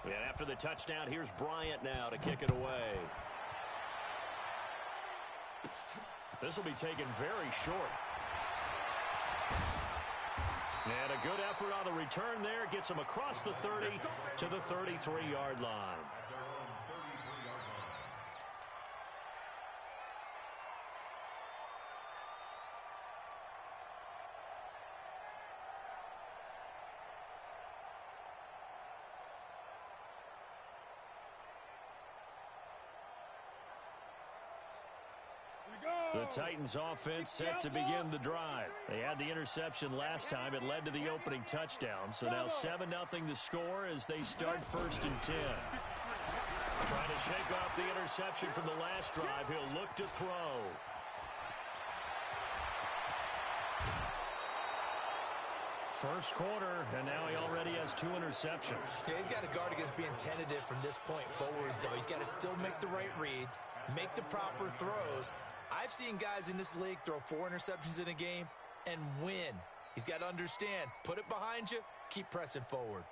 And after the touchdown, here's Bryant now to kick it away. This will be taken very short. And a good effort on the return there. Gets him across the 30 to the 33-yard line. The Titans offense set to begin the drive. They had the interception last time. It led to the opening touchdown. So now 7-0 the score as they start 1st and 10. Trying to shake off the interception from the last drive. He'll look to throw. First quarter, and now he already has 2 interceptions. Yeah, he's got to guard against being tentative from this point forward, though. He's got to still make the right reads, make the proper throws. I've seen guys in this league throw 4 interceptions in a game and win. He's got to understand, put it behind you, keep pressing forward.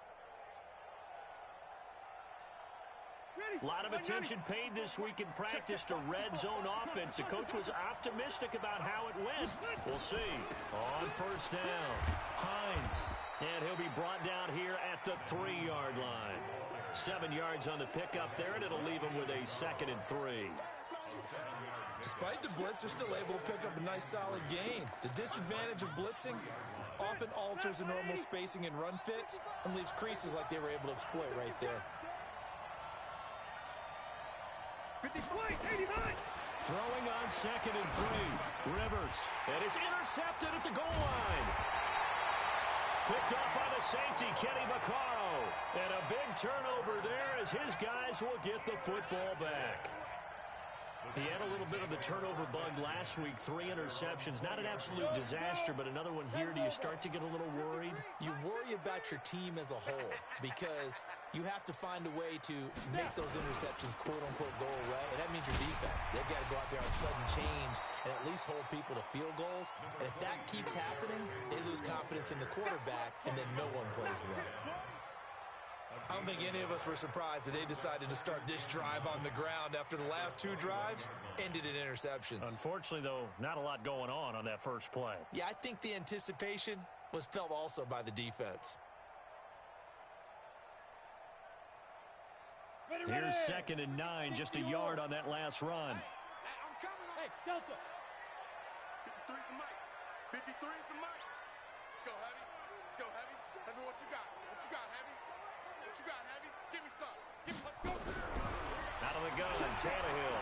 A lot of attention paid this week in practice to red zone offense. The coach was optimistic about how it went. We'll see. On 1st down, Hines. And he'll be brought down here at the 3-yard line. 7 yards on the pickup there, and it'll leave him with a 2nd and 3. Despite the blitz, they're still able to pick up a nice solid gain. The disadvantage of blitzing often alters the normal spacing and run fits and leaves creases like they were able to exploit right there. 50 point, 89. Throwing on 2nd and 3. Rivers. And it's intercepted at the goal line. Picked up by the safety, Kenny Vaccaro. And a big turnover there as his guys will get the football back. He had a little bit of the turnover bug last week. 3 interceptions. Not an absolute disaster, but another one here. Do you start to get a little worried? You worry about your team as a whole because you have to find a way to make those interceptions quote-unquote go away, and that means your defense. They've got to go out there on sudden change and at least hold people to field goals. And if that keeps happening, they lose confidence in the quarterback, and then no one plays well. I don't think any of us were surprised that they decided to start this drive on the ground after the last 2 drives ended in interceptions. Unfortunately, though, not a lot going on that first play. Yeah, I think the anticipation was felt also by the defense. Here's 2nd and 9, just a yard on that last run. I'm coming on. Hey, Delta. 53 is the mic. 53 is the mic. Let's go, Heavy. Let's go, Heavy. Heavy, what you got? What you got, Heavy? What you got, Heavy? Give me some. Give me some. Out of the gun, Tannehill.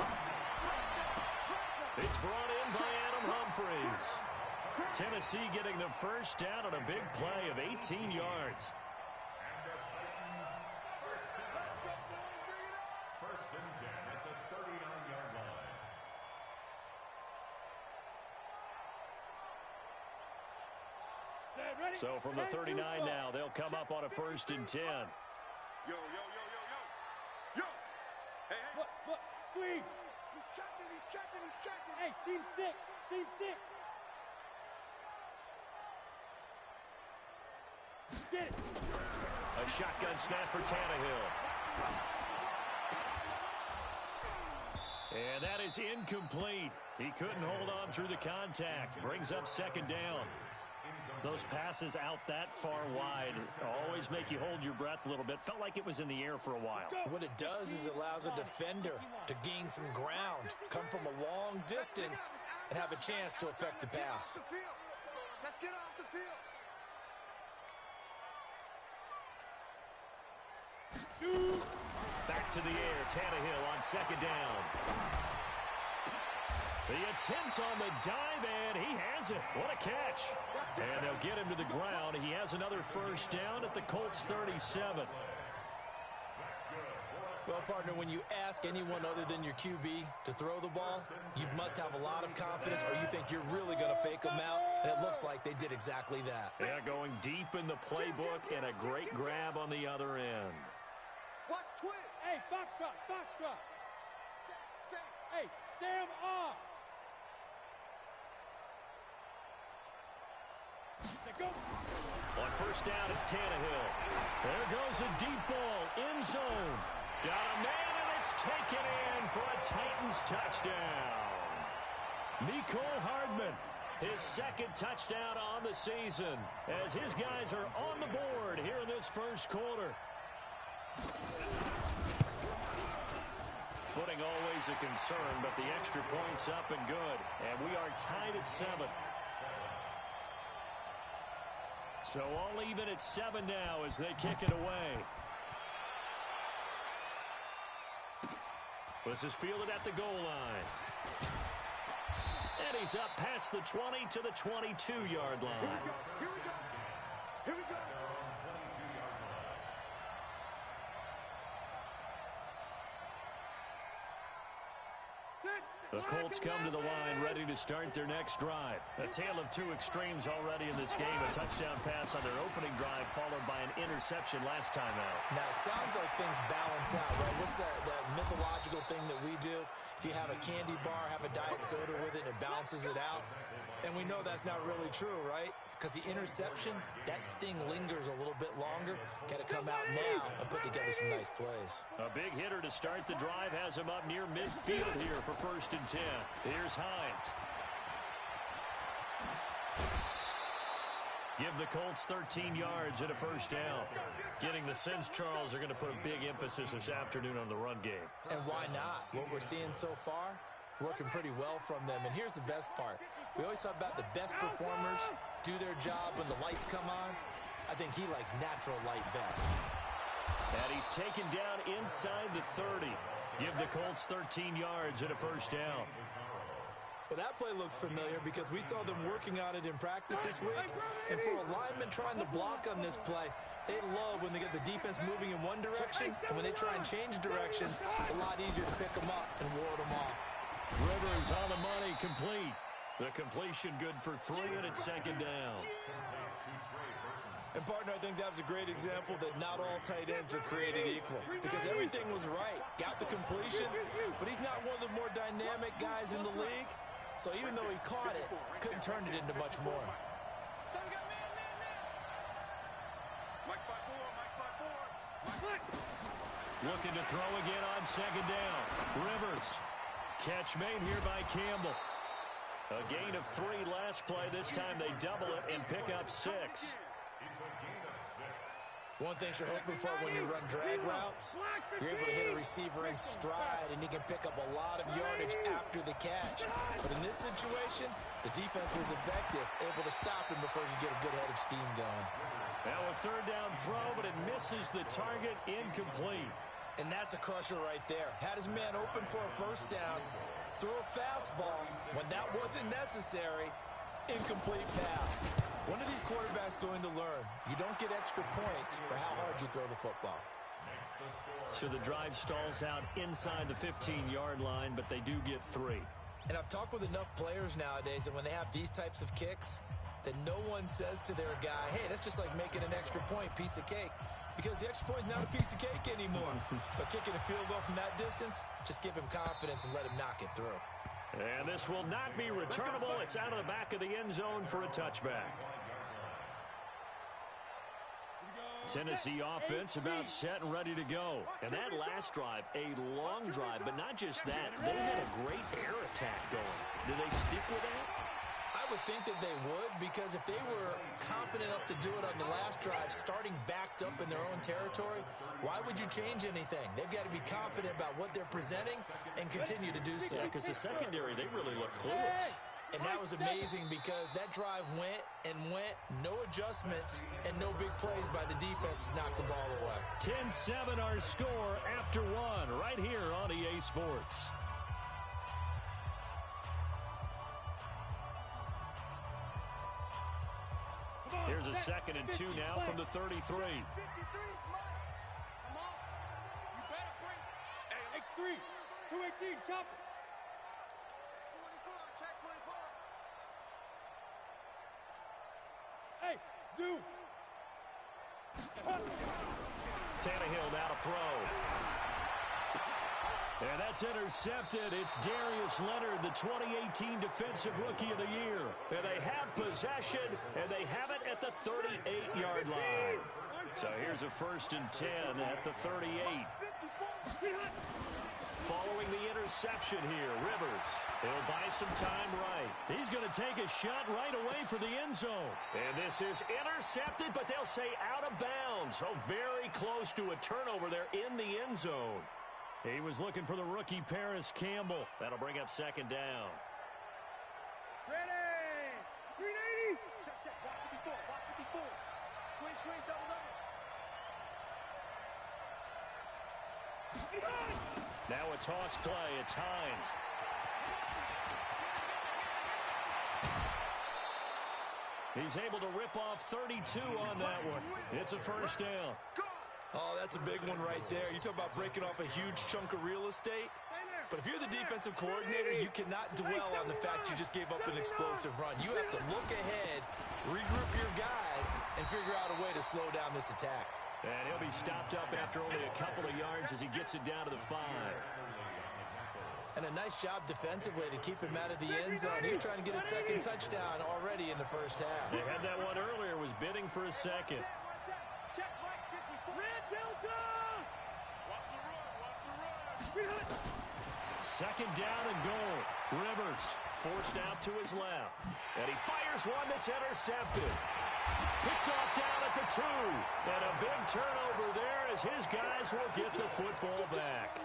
It's brought in by Adam Humphries. Tennessee getting the first down on a big play of 18 yards. First and 10 at the 39-yard line. So from the 39 now, they'll come up on a 1st and 10. Yo, yo, yo, yo, yo. Yo. Hey, hey. Look, squeeze. He's checking, he's checking, he's checking. Hey, seam 6, seam 6. Get it. A shotgun snap for Tannehill. And that is incomplete. He couldn't hold on through the contact. Brings up 2nd down. Those passes out that far wide always make you hold your breath a little bit. Felt like it was in the air for a while. What it does is it allows a defender to gain some ground, come from a long distance, and have a chance to affect the pass. Let's get off the field. Back to the air, Tannehill on 2nd down. The attempt on the dive, and he has it. What a catch. And they'll get him to the ground. He has another 1st down at the Colts 37. Well, partner, when you ask anyone other than your QB to throw the ball, you must have a lot of confidence or you think you're really going to fake them out, and it looks like they did exactly that. Yeah, going deep in the playbook and a great grab on the other end. Watch twist. Hey, Foxtrot, Foxtrot. Hey, Sam off. On first down, it's Tannehill. There goes a deep ball, end zone. Got a man, and it's taken in for a Titans touchdown. Mecole Hardman, his second touchdown on the season, as his guys are on the board here in this first quarter. Footing always a concern, but the extra point's up and good. And we are tied at 7. So all even at 7 now as they kick it away. This is fielded at the goal line. And he's up past the 20 to the 22-yard line. Here we go. Here we go. The Colts come to the line ready to start their next drive. A tale of two extremes already in this game. A touchdown pass on their opening drive followed by an interception last time out. Now, it sounds like things balance out, right? What's that mythological thing that we do? If you have a candy bar, have a diet soda with it, and it balances it out. And we know that's not really true, right? Because the interception, that sting lingers a little bit longer. Got to come out now and put together some nice plays. A big hitter to start the drive has him up near midfield here for 1st and 10. Here's Hines. Give the Colts 13 yards and a first down. Getting the sense, Charles, are going to put a big emphasis this afternoon on the run game. And why not? What we're seeing so far, it's working pretty well from them. And here's the best part. We always talk about the best performers do their job when the lights come on. I think he likes natural light best. And he's taken down inside the 30. Give the Colts 13 yards and a first down. Well, that play looks familiar because we saw them working on it in practice this week. And for a lineman trying to block on this play, they love when they get the defense moving in one direction. And when they try and change directions, it's a lot easier to pick them up and ward them off. Rivers on the money, complete. The completion good for 3, and it's 2nd down. And, partner, I think that was a great example that not all tight ends are created equal. Because everything was right. Got the completion, but he's not one of the more dynamic guys in the league. So even though he caught it, couldn't turn it into much more. Looking to throw again on 2nd down. Rivers. Catch made here by Campbell. A gain of 3 last play. This time they double it and pick up 6. One thing you're hoping for when you run drag routes, you're able to hit a receiver in stride, and he can pick up a lot of yardage after the catch. But in this situation, the defense was effective, able to stop him before he could get a good head of steam going. Now a 3rd down throw, but it misses the target, incomplete. And that's a crusher right there. Had his man open for a first down, threw a fastball when that wasn't necessary, incomplete pass. When are these quarterbacks going to learn? You don't get extra points for how hard you throw the football. So the drive stalls out inside the 15-yard line, but they do get 3. And I've talked with enough players nowadays that when they have these types of kicks, that no one says to their guy, hey, that's just like making an extra point, piece of cake. Because the extra point is not a piece of cake anymore. But kicking a field goal from that distance, just give him confidence and let him knock it through. And this will not be returnable. It's out of the back of the end zone for a touchback. Tennessee offense about set and ready to go. And that last drive, a long drive, but not just that. They had a great air attack going. Do they stick with that? I would think that they would, because if they were confident enough to do it on the last drive, starting backed up in their own territory, why would you change anything? They've got to be confident about what they're presenting and continue to do so. Yeah, because the secondary, they really look clueless. And that was amazing because that drive went and went, no adjustments, and no big plays by the defense to knock the ball away. 10-7 our score after 1 right here on EA Sports. Here's a 2nd and 2 now from the 33. X3, X3, 218, chop it. 24, check 24. Hey, zoom. Tannehill now to throw. And that's intercepted. It's Darius Leonard, the 2018 Defensive Rookie of the Year. And they have possession, and they have it at the 38-yard line. So here's a 1st and 10 at the 38. Following the interception here, Rivers. He'll buy some time right. He's going to take a shot right away for the end zone. And this is intercepted, but they'll say out of bounds. So very close to a turnover there in the end zone. He was looking for the rookie Paris Campbell. That'll bring up 2nd down. Ready! 380! Check, check. Box 54. Box 54. Squeeze, squeeze, double, double. Now a toss play. It's Hines. He's able to rip off 32 on that one. It's a 1st down. Oh, that's a big one right there. You talk about breaking off a huge chunk of real estate. But if you're the defensive coordinator, you cannot dwell on the fact you just gave up an explosive run. You have to look ahead, regroup your guys, and figure out a way to slow down this attack. And he'll be stopped up after only a couple of yards as he gets it down to the 5. And a nice job defensively to keep him out of the end zone. He's trying to get a 2nd touchdown already in the 1st half. They had that one earlier, was bidding for a 2nd. Check, Mike, 54. Red Delta! Watch the run. Watch the run. 2nd down and goal. Rivers forced out to his left. And he fires one that's intercepted. Picked off down at the 2. And a big turnover there as his guys will get the football back.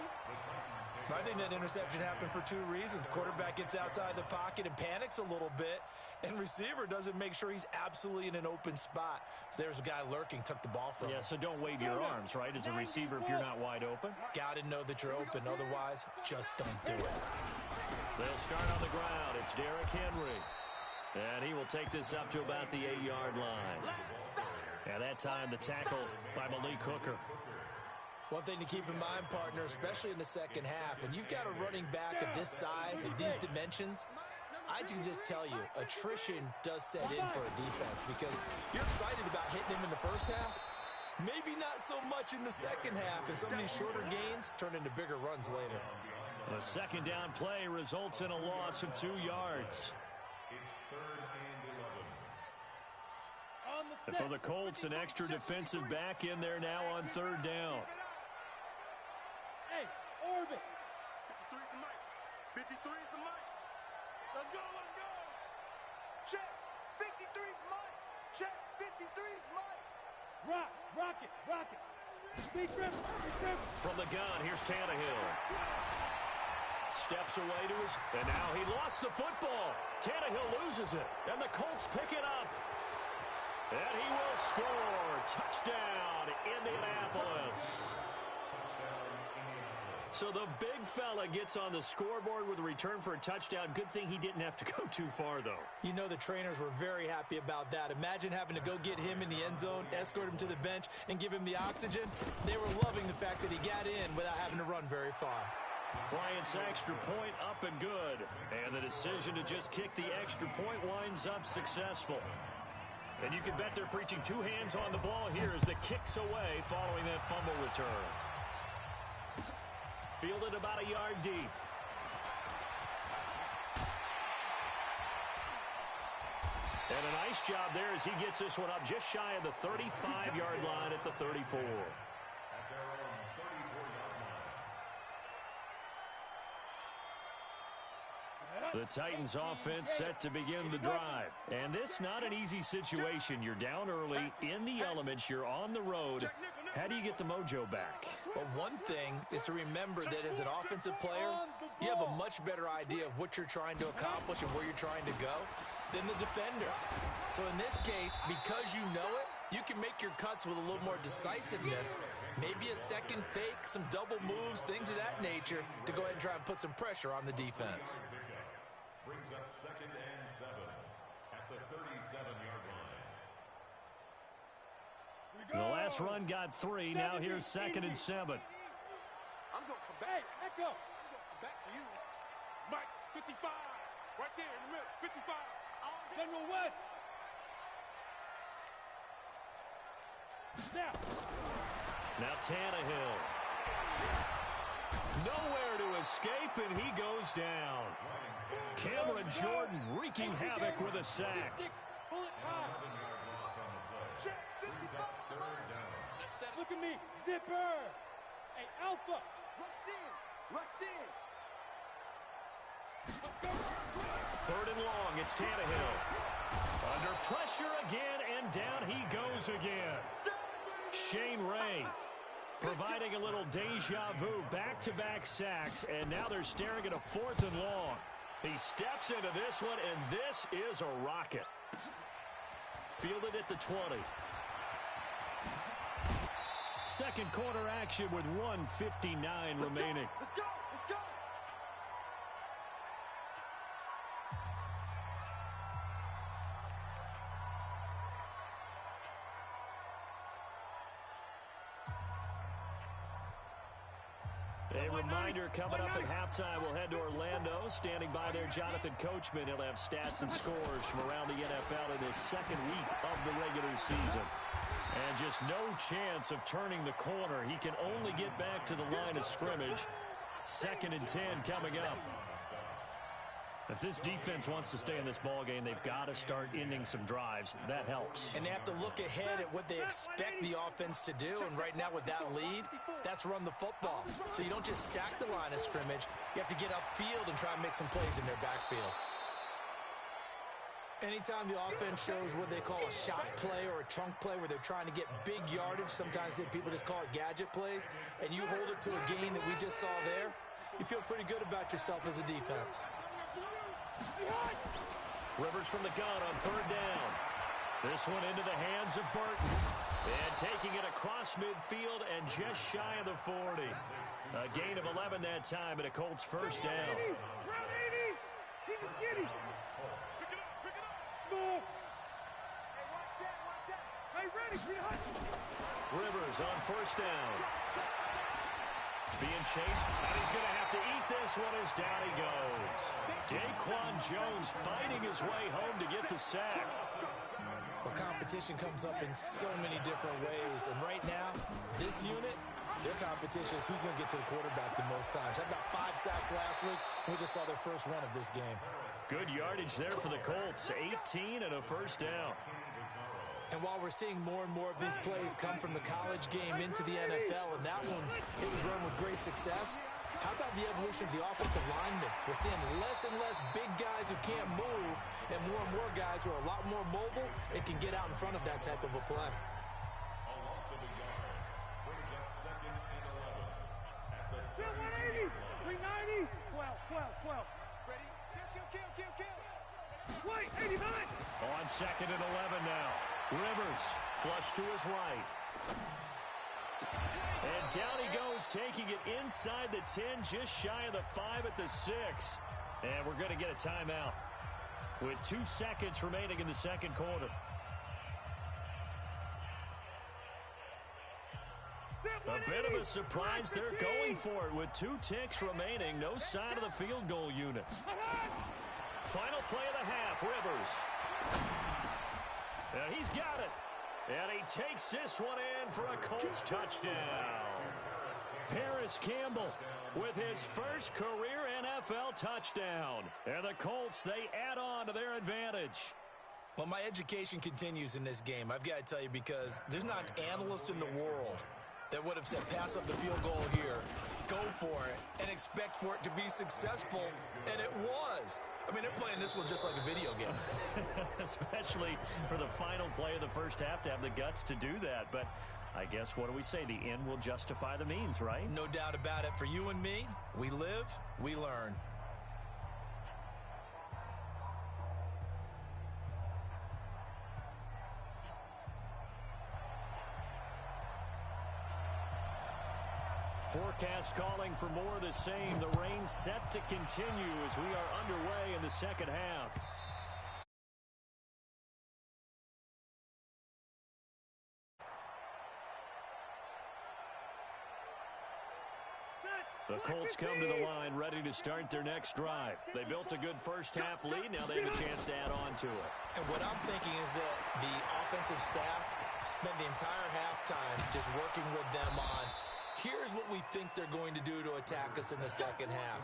I think that interception happened for 2 reasons. Quarterback gets outside the pocket and panics a little bit, and receiver doesn't make sure he's absolutely in an open spot. So there's a guy lurking, took the ball from him. Yeah, so don't wave your arms, right, as a receiver if you're not wide open. Got to know that you're open. Otherwise, just don't do it. They'll start on the ground. It's Derrick Henry. And he will take this up to about the 8-yard line. And that time, the tackle by Malik Hooker. One thing to keep in mind, partner, especially in the 2nd half, when you've got a running back of this size, of these dimensions, I can just tell you, attrition does set in for a defense because you're excited about hitting him in the 1st half. Maybe not so much in the 2nd half, and some of these shorter gains turn into bigger runs later. A 2nd down play results in a loss of 2 yards. It's 3rd and 11. And for the Colts, an extra defensive back in there now on 3rd down. Hey, orbit! 53 is the mic. 53 is the mic. Let's go, let's go. Check. 53 is Mike. Check. 53 is Mike. Rocket! Big River! From the gun, here's Tannehill. Steps away to his... And now he lost the football. Tannehill loses it. And the Colts pick it up. And he will score. Touchdown, Indianapolis. So the big fella gets on the scoreboard with a return for a touchdown. Good thing he didn't have to go too far, though. You know the trainers were very happy about that. Imagine having to go get him in the end zone, escort him to the bench, and give him the oxygen. They were loving the fact that he got in without having to run very far. Bryant's extra point up and good. And the decision to just kick the extra point winds up successful. And you can bet they're preaching 2 hands on the ball here as the kick's away following that fumble return. Fielded about a yard deep. And a nice job there as he gets this one up just shy of the 35-yard line at the 34. The Titans offense set to begin the drive. And this not an easy situation. You're down early, in the elements, you're on the road. How do you get the mojo back? Well, one thing is to remember that as an offensive player, you have a much better idea of what you're trying to accomplish and where you're trying to go than the defender. So in this case, because you know it, you can make your cuts with a little more decisiveness, maybe a second fake, some double moves, things of that nature, to go ahead and try and put some pressure on the defense. Brings up 2nd and 7 at the 37-yard line. The last run got 3. Now here's 2nd and 7. I'm going to come back. Hey, echo! I'm going to come back to you. Mike, 55. Right there in the middle. 55. General West! Now Tannehill. Nowhere to escape, and he goes down. Cameron Jordan wreaking havoc with a sack. Pull it high. Look at me, zipper. Hey, Alpha. Rush in. Third and long, it's Tannehill. Under pressure again, and down he goes again. Shane Ray providing a little deja vu, back-to-back sacks, and now they're staring at a 4th and long. He steps into this one, and this is a rocket. Fielded at the 20. Second quarter action with 1:59 remaining. Let's go. A reminder, coming up at halftime, we'll head to Orlando. Standing by there, Jonathan Coachman. He'll have stats and scores from around the NFL in his second week of the regular season. And just no chance of turning the corner. He can only get back to the line of scrimmage. 2nd and 10 coming up. If this defense wants to stay in this ballgame, they've got to start ending some drives. That helps. And they have to look ahead at what they expect the offense to do. And right now with that lead, that's run the football. So you don't just stack the line of scrimmage. You have to get upfield and try and make some plays in their backfield. Anytime the offense shows what they call a shot play or a chunk play where they're trying to get big yardage, sometimes people just call it gadget plays, and you hold it to a gain that we just saw there, you feel pretty good about yourself as a defense. Rivers from the gun on 3rd down. This one into the hands of Burton. And taking it across midfield and just shy of the 40. A gain of 11 that time and a Colts first down. Round 80. Keep it giddy. Small. Hey, watch that. Hey, ready, Rivers on 1st down. Being chased, and he's going to have to eat this one as down he goes. Daquan Jones fighting his way home to get the sack. Well, competition comes up in so many different ways, and right now, this unit, their competition is who's going to get to the quarterback the most times. Had about 5 sacks last week, and we just saw their first one of this game. Good yardage there for the Colts, 18 and a first down. And while we're seeing more and more of these plays come from the college game into the NFL, and that one, it was run with great success, how about the evolution of the offensive linemen? We're seeing less and less big guys who can't move, and more guys who are a lot more mobile and can get out in front of that type of a play. A loss of a yard brings up 2nd and 11 at the 32. 390. 12. Ready? Kill. Wait, 89. On 2nd and 11 now. Rivers flush to his right. And down he goes, taking it inside the 10, just shy of the 5 at the 6. And we're going to get a timeout with 2 seconds remaining in the second quarter. A bit of a surprise. They're going for it with 2 ticks remaining. No sign of the field goal unit. Final play of the half, Rivers. And he's got it. And he takes this one in for a Colts touchdown. Paris Campbell with his first career NFL touchdown. And the Colts, they add on to their advantage. Well, my education continues in this game, I've got to tell you, because there's not an analyst in the world that would have said pass up the field goal here, go for it, and expect for it to be successful, and it was. I mean, they're playing this one just like a video game. Especially for the final play of the first half to have the guts to do that. But I guess, what do we say? The end will justify the means, right? No doubt about it. For you and me, we live, we learn. Forecast calling for more of the same. The rain set to continue as we are underway in the second half. The Colts come to the line ready to start their next drive. They built a good first half lead. Now they have a chance to add on to it. And what I'm thinking is that the offensive staff spent the entire halftime just working with them on Here's what we think they're going to do to attack us in the second half.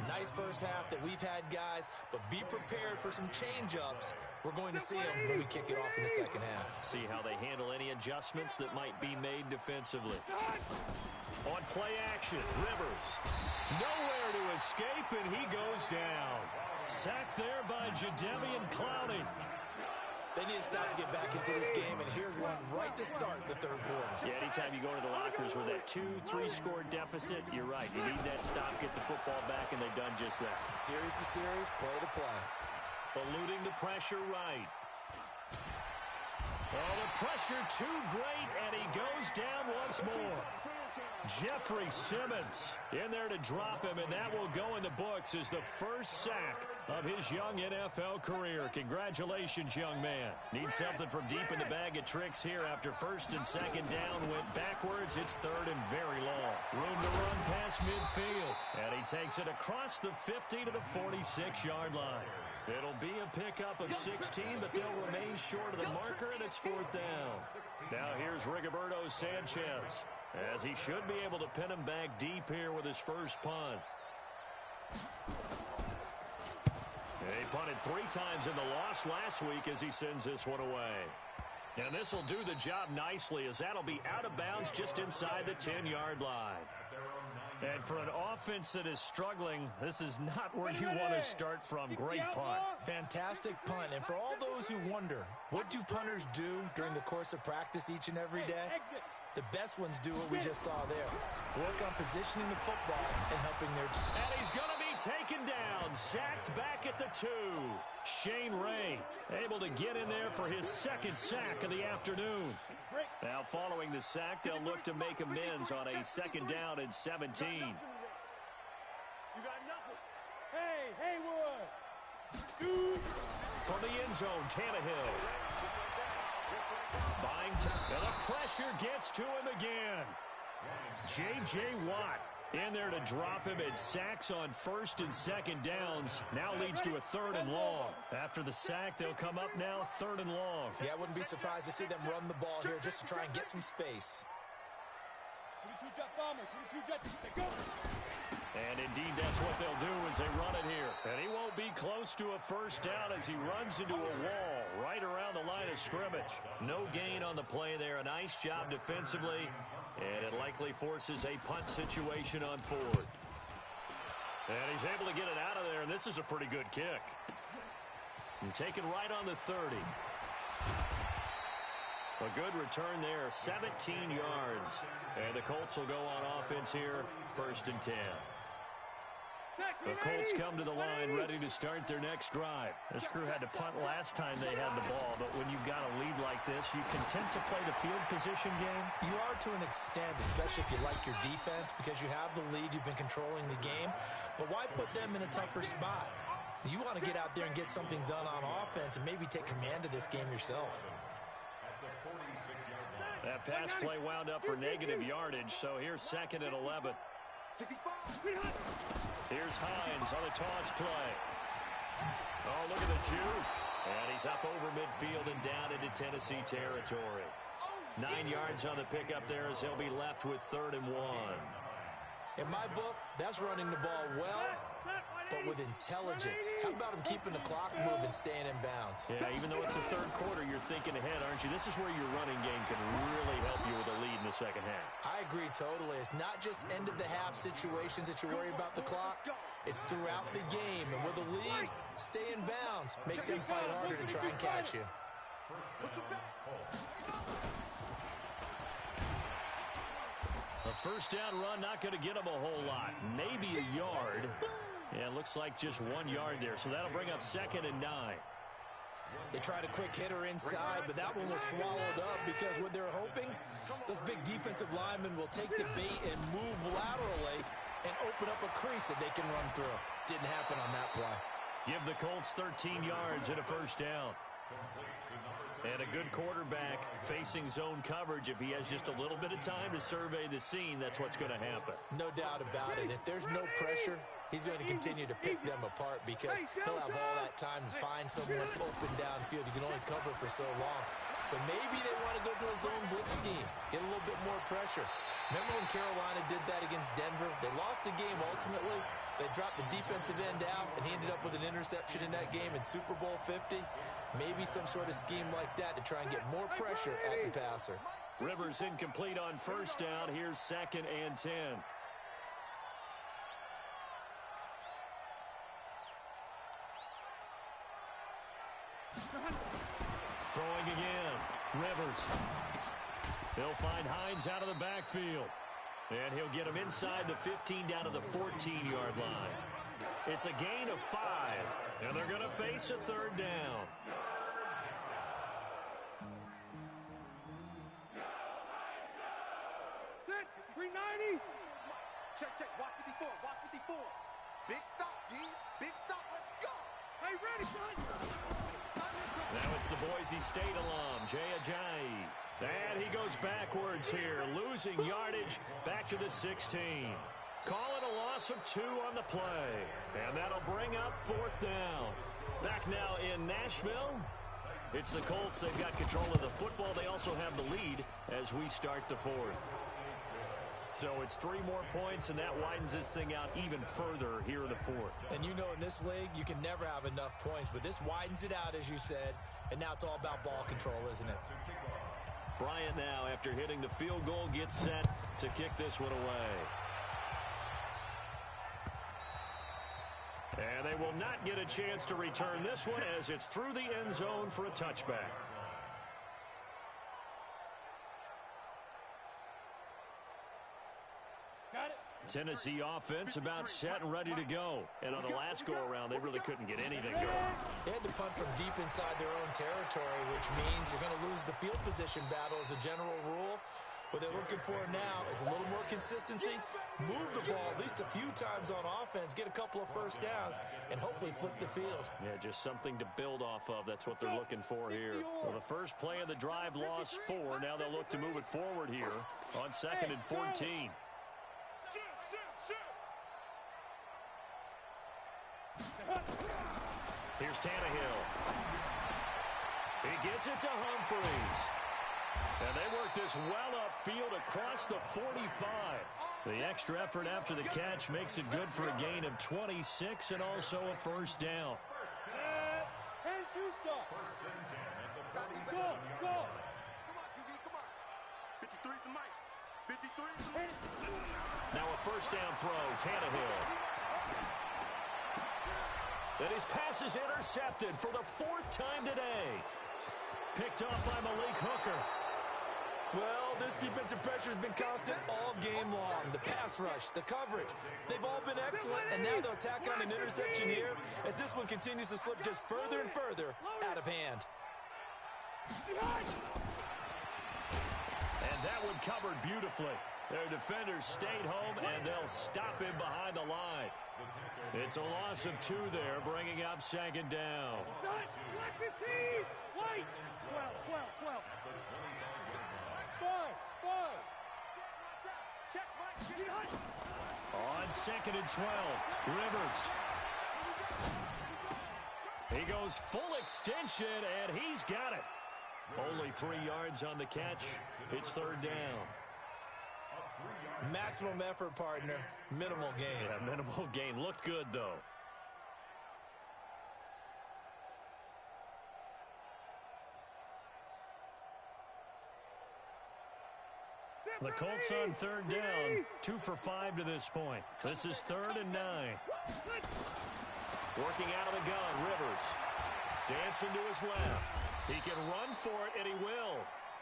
Nice first half that we've had, guys, but be prepared for some change-ups. We're going to see them when we kick it off in the second half. See how they handle any adjustments that might be made defensively. On play action, Rivers. Nowhere to escape, and he goes down. Sacked there by Jadeveon Clowney. They need to stop to get back into this game, and here's one right to start the third quarter. Yeah, anytime you go to the lockers with that 2-3 score deficit, you're right. You need that stop, get the football back, and they've done just that. Series to series, play to play. Eluding the pressure right. Oh, the pressure too great, and he goes down once more. Jeffrey Simmons in there to drop him, and that will go in the books as the first sack of his young NFL career. Congratulations, young man. Needs something from deep in the bag of tricks here after first and second down went backwards. It's third and very long. Room to run past midfield, and he takes it across the 50 to the 46-yard line. It'll be a pickup of 16, but they'll remain short of the marker, and it's fourth down. Now here's Rigoberto Sanchez, as he should be able to pin him back deep here with his first punt. He punted 3 times in the loss last week as he sends this one away. And this will do the job nicely, as that'll be out of bounds just inside the 10-yard line. And for an offense that is struggling, this is not where you want to start from. Great punt. Fantastic punt. And for all those who wonder, what do punters do during the course of practice each and every day? The best ones do what we just saw there. Work on positioning the football and helping their team. And he's going to be taken down. Sacked back at the 2. Shane Ray able to get in there for his second sack of the afternoon. Now following the sack, they'll look to make amends on a second down and 17. You got nothing. Hey, Haywood. Dude. From the end zone, Tannehill. Buying time. And the pressure gets to him again. J.J. Watt in there to drop him, and sacks on first and second downs. Now leads to a third and long. After the sack, they'll come up now third and long. Yeah, I wouldn't be surprised to see them run the ball here just to try and get some space. And indeed, that's what they'll do as they run it here. And he won't be close to a first down as he runs into a wall right around the line of scrimmage. No gain on the play there. A nice job defensively. And it likely forces a punt situation on fourth. And he's able to get it out of there, and this is a pretty good kick. And taken right on the 30. A good return there, 17 yards. And the Colts will go on offense here, first and 10. The Colts come to the line ready to start their next drive. This crew had to punt last time they had the ball, but when you've got a lead like this, you content to play the field position game? You are to an extent, especially if you like your defense, because you have the lead, you've been controlling the game. But why put them in a tougher spot? You want to get out there and get something done on offense and maybe take command of this game yourself. That pass play wound up for negative yardage, so here's second and 11. Here's Hines on the toss play. Oh, look at the juke. And he's up over midfield and down into Tennessee territory. 9 yards on the pickup there as they'll be left with third and 1. In my book, that's running the ball well, but with intelligence. How about him keeping the clock moving, staying in bounds? Yeah, even though it's the third quarter, you're thinking ahead, aren't you? This is where your running game can really help you with a lead in the second half. I agree totally. It's not just end-of-the-half situations that you worry about the clock. It's throughout the game. And with a lead, stay in bounds. Make them fight harder to try and catch you. A first down run, not going to get him a whole lot. Maybe a yard. Yeah, it looks like just 1 yard there. So that'll bring up second and 9. They tried a quick hitter inside, but that one was swallowed up because what they're hoping, those big defensive linemen will take the bait and move laterally and open up a crease that they can run through. Didn't happen on that play. Give the Colts 13 yards and a first down. And a good quarterback facing zone coverage. If he has just a little bit of time to survey the scene, that's what's going to happen. No doubt about it. If there's no pressure, he's going to continue to pick them apart because he'll have all that time to find someone open downfield. You can only cover for so long. So maybe they want to go to a zone blitz scheme, get a little bit more pressure. Remember when Carolina did that against Denver? They lost the game ultimately. They dropped the defensive end out, and he ended up with an interception in that game in Super Bowl 50. Maybe some sort of scheme like that to try and get more pressure at the passer. Rivers incomplete on first down. Here's 2nd and 10. Throwing again. Rivers. They'll find Hines out of the backfield. And he'll get him inside the 15 down to the 14-yard line. It's a gain of 5. And they're going to face a 3rd down. Set. 390. Check, check. Watch 54. Watch 54. Big stop, D. Big stop. Let's go. Hey, ready, son. Now it's the Boise State alum, Jay Ajayi. And he goes backwards here, losing yardage back to the 16. Call it a loss of 2 on the play. And that'll bring up 4th down. Back now in Nashville. It's the Colts. They've got control of the football. They also have the lead as we start the 4th. So it's 3 more points, and that widens this thing out even further here in the 4th. And you know in this league, you can never have enough points, but this widens it out, as you said, and now it's all about ball control, isn't it? Bryant now, after hitting the field goal, gets set to kick this one away. And they will not get a chance to return this one as it's through the end zone for a touchback. Tennessee offense about set and ready to go. And on the last go-around, they really couldn't get anything going. They had to punt from deep inside their own territory, which means you're going to lose the field position battle as a general rule. What they're looking for now is a little more consistency, move the ball at least a few times on offense, get a couple of first downs, and hopefully flip the field. Yeah, just something to build off of. That's what they're looking for here. Well, the first play of the drive lost 4. Now they'll look to move it forward here on 2nd and 14. Here's Tannehill. He gets it to Humphreys. And they work this well upfield across the 45. The extra effort after the catch makes it good for a gain of 26 and also a first down. 10-2 stop. Go, go. Come on, QB, come on. 53's the mic. 53's the mic. Now a first down throw, Tannehill. And his pass is intercepted for the 4th time today. Picked off by Malik Hooker. Well, this defensive pressure has been constant all game long. The pass rush, the coverage, they've all been excellent, and now they'll tack on an interception here as this one continues to slip just further and further out of hand. And that one covered beautifully. Their defenders stayed home, and they'll stop him behind the line. It's a loss of 2 there, bringing up 2nd down. 12. 5. Check, Mike. On 2nd and 12, Rivers. He goes full extension, and he's got it. Only 3 yards on the catch. It's 3rd down. Maximum effort, partner. Minimal gain. Yeah, minimal gain. Looked good, though. The Colts on 3rd down. 2 for 5 to this point. This is 3rd and 9. Working out of the gun, Rivers. Dancing to his left. He can run for it, and he will.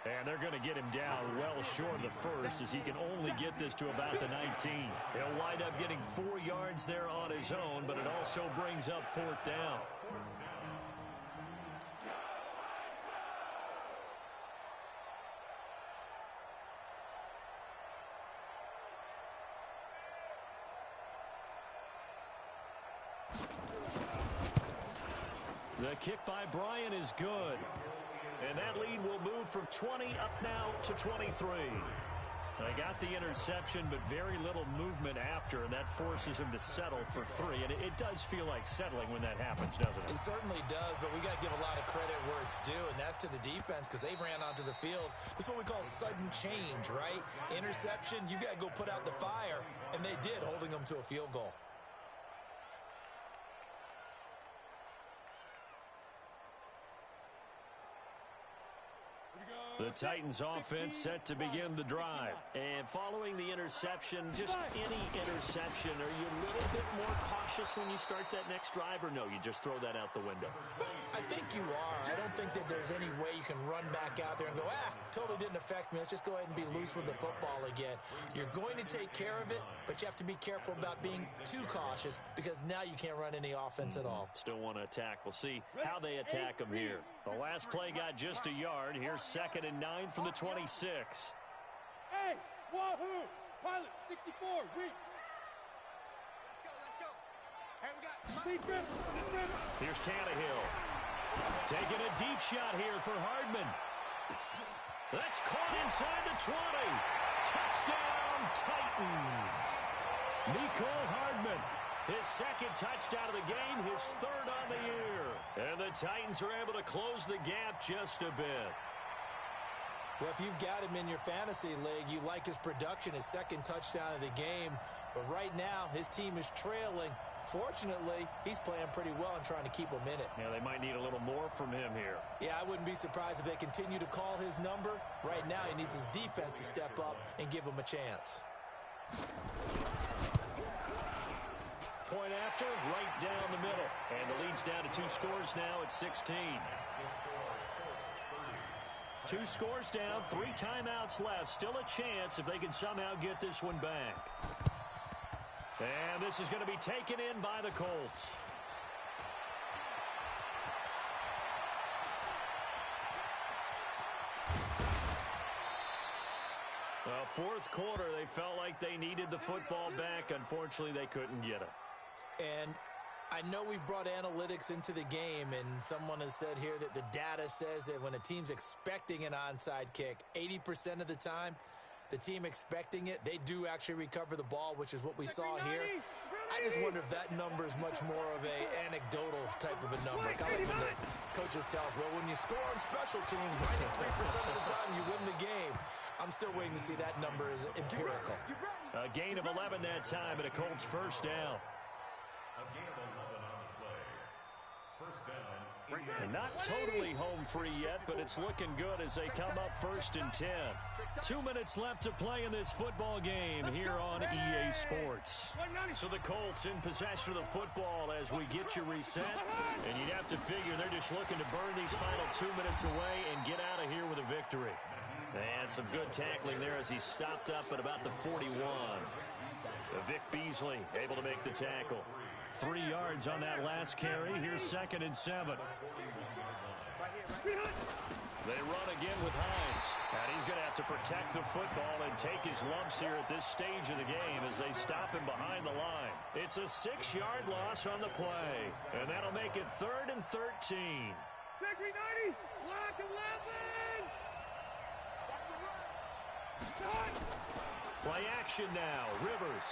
And they're going to get him down well short of the first as he can only get this to about the 19. He'll wind up getting 4 yards there on his own, but it also brings up 4th down. The kick by Bryant is good. And that lead will move from 20 up now to 23. They got the interception, but very little movement after, and that forces him to settle for 3. And it does feel like settling when that happens, doesn't it? It certainly does, but we got to give a lot of credit where it's due, and that's to the defense because they ran onto the field. This is what we call sudden change, right? Interception, you got to go put out the fire, and they did, holding them to a field goal. The Titans offense set to begin the drive. And following the interception, just any interception, are you a little bit more cautious when you start that next drive, or no, you just throw that out the window? I think you are. I don't think that there's any way you can run back out there and go, totally didn't affect me. Let's just go ahead and be loose with the football again. You're going to take care of it, but you have to be careful about being too cautious because now you can't run any offense at all. Still want to attack. We'll see how they attack them here. The last play got just a yard. Here's 2nd and 9 from the 26. Hey, wahoo! Pilot, 64, reach. Let's go. Hey, we got... Here's Tannehill. Taking a deep shot here for Hardman. That's caught inside the 20. Touchdown, Titans. Mecole Hardman. His 2nd touchdown of the game, his 3rd on the year. And the Titans are able to close the gap just a bit. Well, if you've got him in your fantasy league, you like his production, his 2nd touchdown of the game. But right now, his team is trailing. Fortunately, he's playing pretty well and trying to keep them in it. Yeah, they might need a little more from him here. Yeah, I wouldn't be surprised if they continue to call his number. Right now, he needs his defense to step up and give him a chance. Point after, right down the middle. And the lead's down to 2 scores now at 16. 2 scores down, 3 timeouts left. Still a chance if they can somehow get this one back. And this is going to be taken in by the Colts. Well, 4th quarter, they felt like they needed the football back. Unfortunately, they couldn't get it. And I know we've brought analytics into the game, and someone has said here that the data says that when a team's expecting an onside kick, 80% of the time, the team expecting it, they do actually recover the ball, which is what we saw here. I just wonder if that number is much more of a anecdotal type of a number. Kind of like when the coaches tell us, well, when you score on special teams, 93% of the time you win the game. I'm still waiting to see that number is empirical. A gain of 11 that time, and a Colts 1st down. A gain of 11 on the play. 1st down. And not totally home free yet, but it's looking good as they come up 1st and 10. 2 minutes left to play in this football game here on EA Sports. So the Colts in possession of the football as we get you reset. And you'd have to figure they're just looking to burn these final 2 minutes away and get out of here with a victory. And some good tackling there as he stopped up at about the 41. Vic Beasley able to make the tackle. 3 yards on that last carry. Here's 2nd and 7. They run again with Hines. And he's going to have to protect the football and take his lumps here at this stage of the game as they stop him behind the line. It's a 6-yard loss on the play. And that'll make it 3rd and 13. Victory 90, block 11. Play action now. Rivers.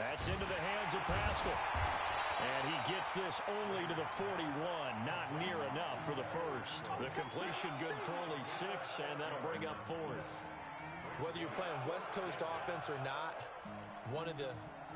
That's into the hands of Pascal. And he gets this only to the 41. Not near enough for the 1st. The completion good for only 6, and that'll bring up 4th. Whether you're playing West Coast offense or not, one of the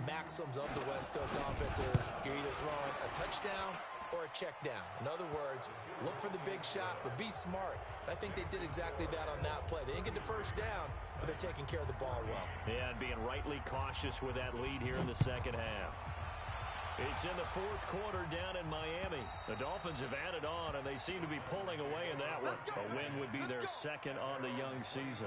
maxims of the West Coast offense is you're either throwing a touchdown or a check down. In other words, look for the big shot, but be smart. I think they did exactly that on that play. They didn't get the 1st down, but they're taking care of the ball well. Yeah, and being rightly cautious with that lead here in the 2nd half. It's in the 4th quarter down in Miami. The Dolphins have added on, and they seem to be pulling away in that one. A win would be their 2nd on the young season.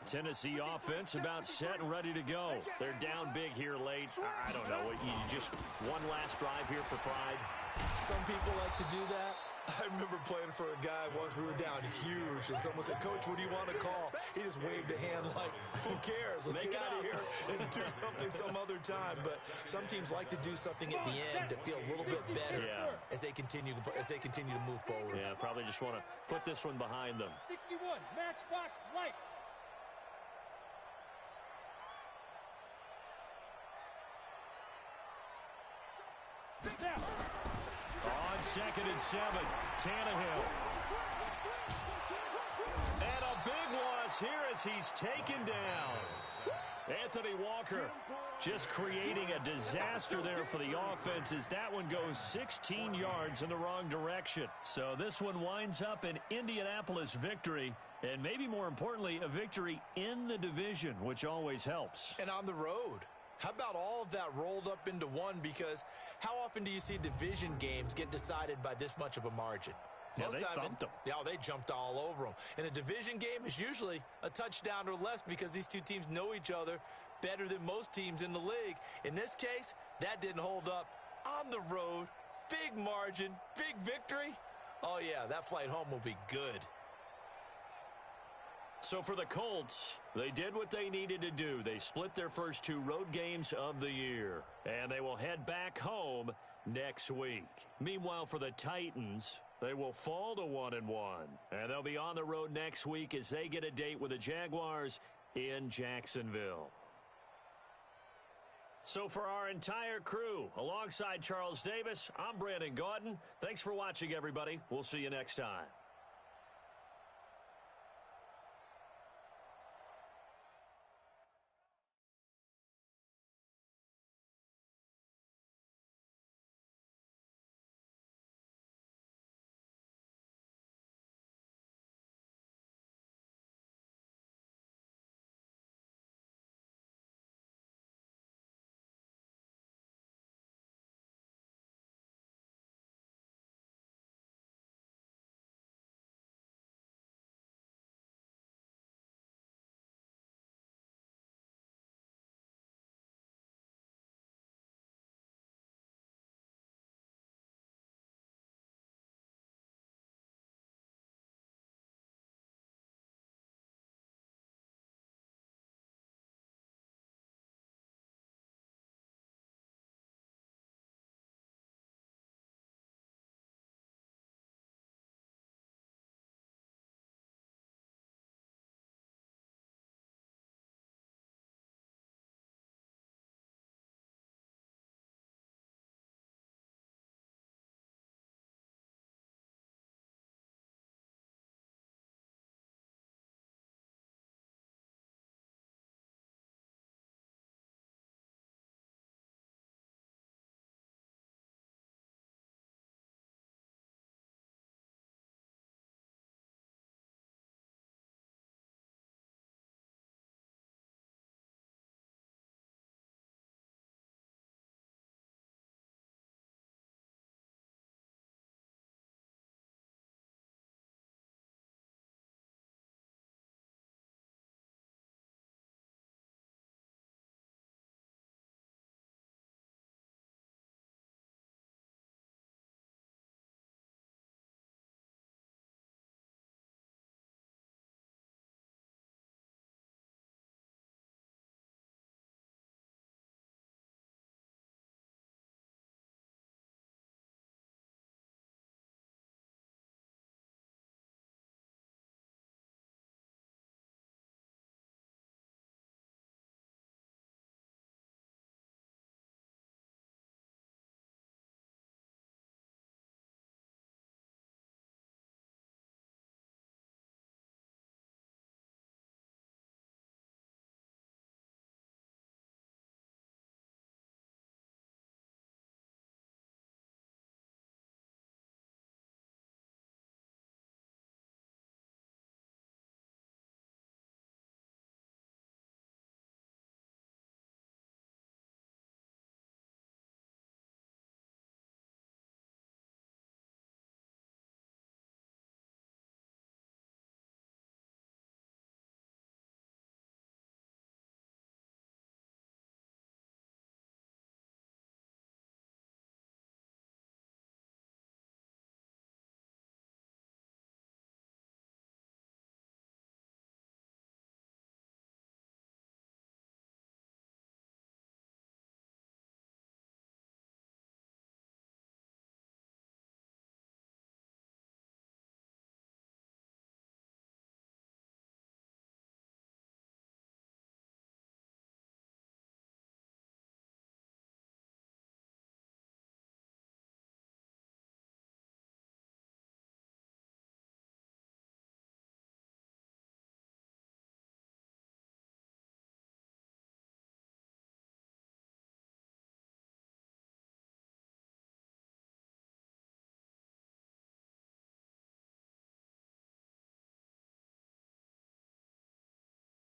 Tennessee offense about set and ready to go. They're down big here late. I don't know. You just one last drive here for pride. Some people like to do that. I remember playing for a guy once. We were down huge, and someone said, "Coach, what do you want to call?" He just waved a hand like, "Who cares? Let's get out of here and do something some other time." But some teams like to do something at the end to feel a little bit better as they continue to move forward. Yeah, probably just want to put this one behind them. 61, matchbox lights. Now. On 2nd and 7, Tannehill. And a big loss here as he's taken down. Anthony Walker just creating a disaster there for the offense as that one goes 16 yards in the wrong direction. So this one winds up an Indianapolis victory, and maybe more importantly, a victory in the division, which always helps. And on the road. How about all of that rolled up into one? Because how often do you see division games get decided by this much of a margin? Yeah, they thumped them. Yeah, they jumped all over them. And a division game is usually a touchdown or less because these two teams know each other better than most teams in the league. In this case, that didn't hold up. On the road, big margin, big victory. Oh, yeah, that flight home will be good. So for the Colts, they did what they needed to do. They split their first 2 road games of the year, and they will head back home next week. Meanwhile, for the Titans, they will fall to 1-1, and they'll be on the road next week as they get a date with the Jaguars in Jacksonville. So for our entire crew, alongside Charles Davis, I'm Brandon Gaudin. Thanks for watching, everybody. We'll see you next time.